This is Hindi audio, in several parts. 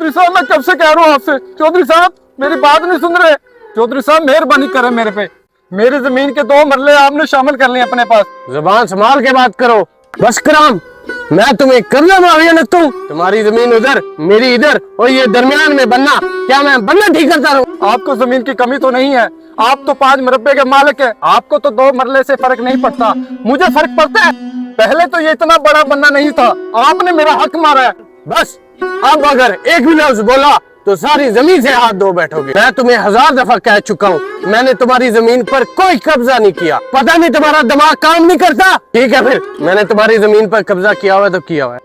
चौधरी साहब मैं कब से कह रहा हूँ आपसे, चौधरी साहब मेरी बात नहीं सुन रहे। चौधरी साहब मेहरबानी करें मेरे पे, मेरी जमीन के 2 मरले आपने शामिल कर लिए अपने पास। जुबान संभाल के बात करो। बस कराम, मैं तुम्हें कर्जा माफिया लगता हूँ? तुम्हारी जमीन उधर, मेरी इधर, और ये दरमियान में बनना, क्या मैं बनना ठीक करता रहूं? आपको जमीन की कमी तो नहीं है, आप तो 5 मरबे के मालिक है, आपको तो 2 मरले से फर्क नहीं पड़ता, मुझे फर्क पड़ता है। पहले तो ये इतना बड़ा बनना नहीं था, आपने मेरा हक मारा है। बस अब अगर एक भी लफ्ज बोला तो सारी जमीन से हाथ धो बैठोगे। मैं तुम्हें 1000 दफा कह चुका हूँ, मैंने तुम्हारी जमीन पर कोई कब्जा नहीं किया। पता नहीं तुम्हारा दिमाग काम नहीं करता। ठीक है फिर, मैंने तुम्हारी जमीन पर कब्जा किया हुआ है तो किया हुआ है,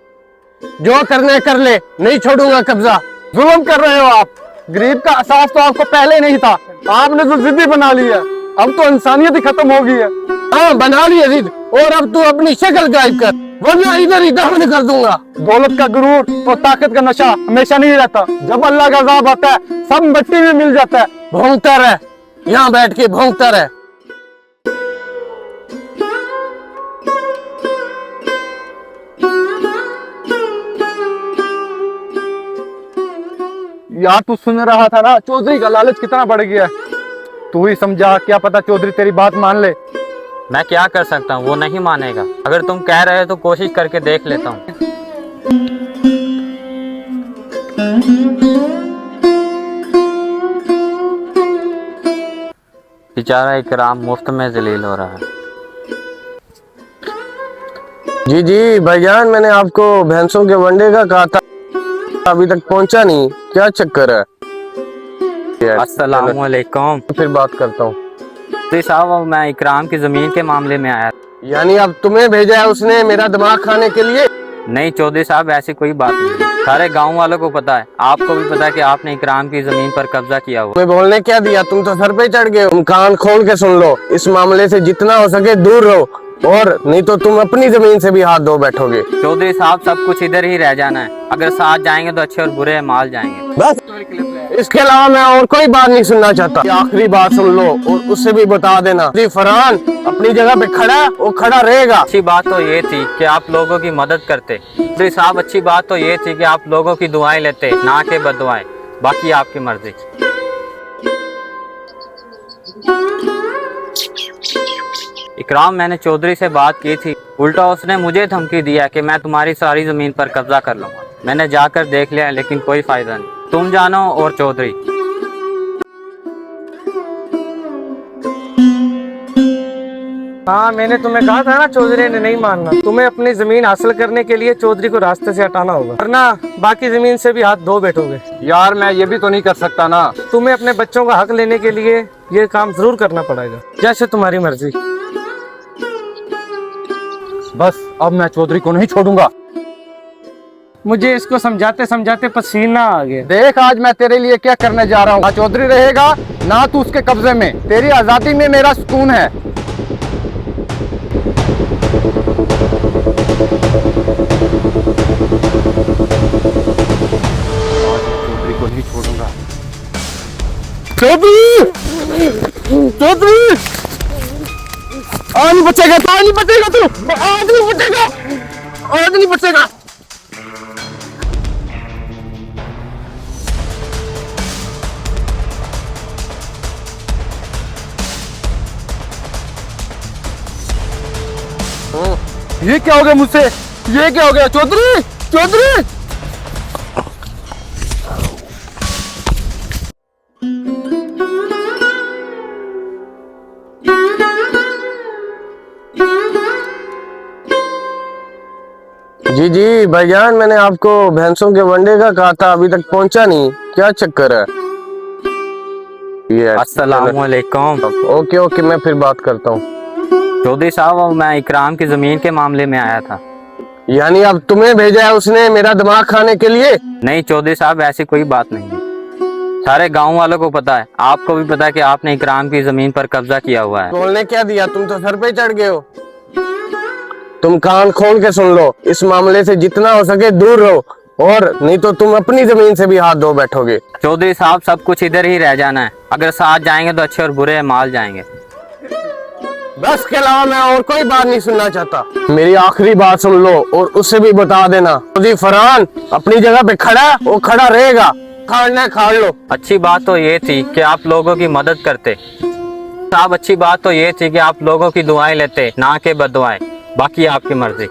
जो करने कर ले, नहीं छोड़ूंगा कब्जा। जुल्म कर रहे हो आप, गरीब का एहसास तो आपको पहले नहीं था, आपने तो जिद्दी बना ली है, अब तो इंसानियत ही खत्म हो गई है। हाँ बना ली जिद, और अब तू अपनी शक्ल गायब कर, वरना इधर ही दफन कर दूंगा। दौलत का गुरूर और ताकत का नशा हमेशा नहीं रहता, जब अल्लाह का अज़ाब आता है सब मिट्टी में मिल जाता है। भोंकता रह, यहाँ बैठ के भोंकता रह। यार तू सुन रहा था ना, चौधरी का लालच कितना बढ़ गया है, तू ही समझा, क्या पता चौधरी तेरी बात मान ले। मैं क्या कर सकता हूँ, वो नहीं मानेगा। अगर तुम कह रहे हो तो कोशिश करके देख लेता हूँ। बेचारा इकराम मुफ्त में जलील हो रहा है। जी जी भाईजान, मैंने आपको भैंसों के वनडे का कहा था, अभी तक पहुंचा नहीं, क्या चक्कर है? अस्सलामुअलैकुम। फिर बात करता हूँ। जी साहब, अब मैं इकराम की जमीन के मामले में आया। यानी अब तुम्हें भेजा है उसने मेरा दिमाग खाने के लिए? नहीं चौधरी साहब, ऐसी कोई बात नहीं, सारे गांव वालों को पता है, आपको भी पता है कि आपने इकराम की जमीन पर कब्जा किया हुआ। तुम्हें बोलने क्या दिया, तुम तो सर पे चढ़ गए। तुम कान खोल के सुन लो, इस मामले से जितना हो सके दूर रहो, और नहीं तो तुम अपनी जमीन से भी हाथ धो बैठोगे। चौधरी साहब सब कुछ इधर ही रह जाना है, अगर साथ जाएंगे तो अच्छे और बुरे माल जाएंगे। बस इसके अलावा मैं और कोई बात नहीं सुनना चाहता। आखिरी बात सुन लो और उससे भी बता देना, फरहान अपनी जगह पे खड़ा है, वो खड़ा रहेगा। अच्छी बात तो ये थी कि आप लोगों की मदद करते। चौधरी साहब अच्छी बात तो ये थी कि आप लोगों की दुआएं लेते, ना के बददुआएं। बाकी आपकी मर्जी। इकराम, मैंने चौधरी से बात की थी, उल्टा उसने मुझे धमकी दिया कि मैं तुम्हारी सारी जमीन पर कब्जा कर लूंगा। मैंने जाकर देख लिया, लेकिन कोई फायदा नहीं। तुम जानो और चौधरी। हाँ मैंने तुम्हें कहा था ना, चौधरी ने नहीं मानना। तुम्हें अपनी जमीन हासिल करने के लिए चौधरी को रास्ते से हटाना होगा, वरना बाकी जमीन से भी हाथ धो बैठोगे। यार मैं ये भी तो नहीं कर सकता ना। तुम्हें अपने बच्चों का हक लेने के लिए ये काम जरूर करना पड़ेगा, जैसे तुम्हारी मर्जी। बस अब मैं चौधरी को नहीं छोड़ूंगा। मुझे इसको समझाते समझाते पसीना आ गया। देख आज मैं तेरे लिए क्या करने जा रहा हूँ। ना चौधरी रहेगा, ना तू उसके कब्जे में। तेरी आजादी में मेरा सुकून है। चौधरी को नहीं छोड़ूंगा। चौधरी, चौधरी, आज नहीं बचेगा तू, आज नहीं बचेगा तू, आज नहीं बचेगा, आज नहीं बचेगा। ये क्या हो गया मुझसे, ये क्या हो गया? चौधरी, चौधरी, जी जी भाईजान, मैंने आपको भैंसों के वनडे का कहा था, अभी तक पहुंचा नहीं, क्या चक्कर है? ये अस्सलामुअलैकुम। ओके ओके, मैं फिर बात करता हूँ। चौधरी साहब, अब मैं इकराम की जमीन के मामले में आया था। यानी अब तुम्हें भेजा है उसने मेरा दिमाग खाने के लिए? नहीं चौधरी साहब, ऐसी कोई बात नहीं है, सारे गांव वालों को पता है, आपको भी पता है कि आपने इकराम की जमीन पर कब्जा किया हुआ है। बोलने क्या दिया, तुम तो सर पे चढ़ गए हो। तुम कान खोल के सुन लो, इस मामले से जितना हो सके दूर रहो, और नहीं तो तुम अपनी जमीन से भी हाथ धो बैठोगे। चौधरी साहब सब कुछ इधर ही रह जाना है, अगर साथ जाएंगे तो अच्छे और बुरे माल जाएंगे। बस के अलावा मैं और कोई बात नहीं सुनना चाहता। मेरी आखिरी बात सुन लो और उसे भी बता देना, जी फरहान अपनी जगह पे खड़ा है, वो खड़ा रहेगा, खाना खाड़ लो। अच्छी बात तो ये थी कि आप लोगों की मदद करते साहब, अच्छी बात तो ये थी कि आप लोगों की दुआएं लेते, ना के बददुआएं। बाकी आपकी मर्जी।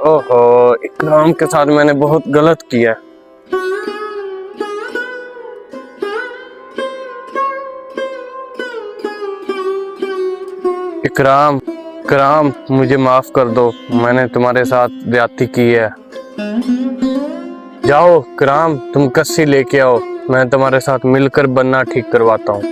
ओहो, इकराम के साथ मैंने बहुत गलत किया। इकराम, इकराम मुझे माफ कर दो, मैंने तुम्हारे साथ ज्यादती की है। जाओ इकराम, तुम कस्सी लेके आओ, मैं तुम्हारे साथ मिलकर बन्ना ठीक करवाता हूँ।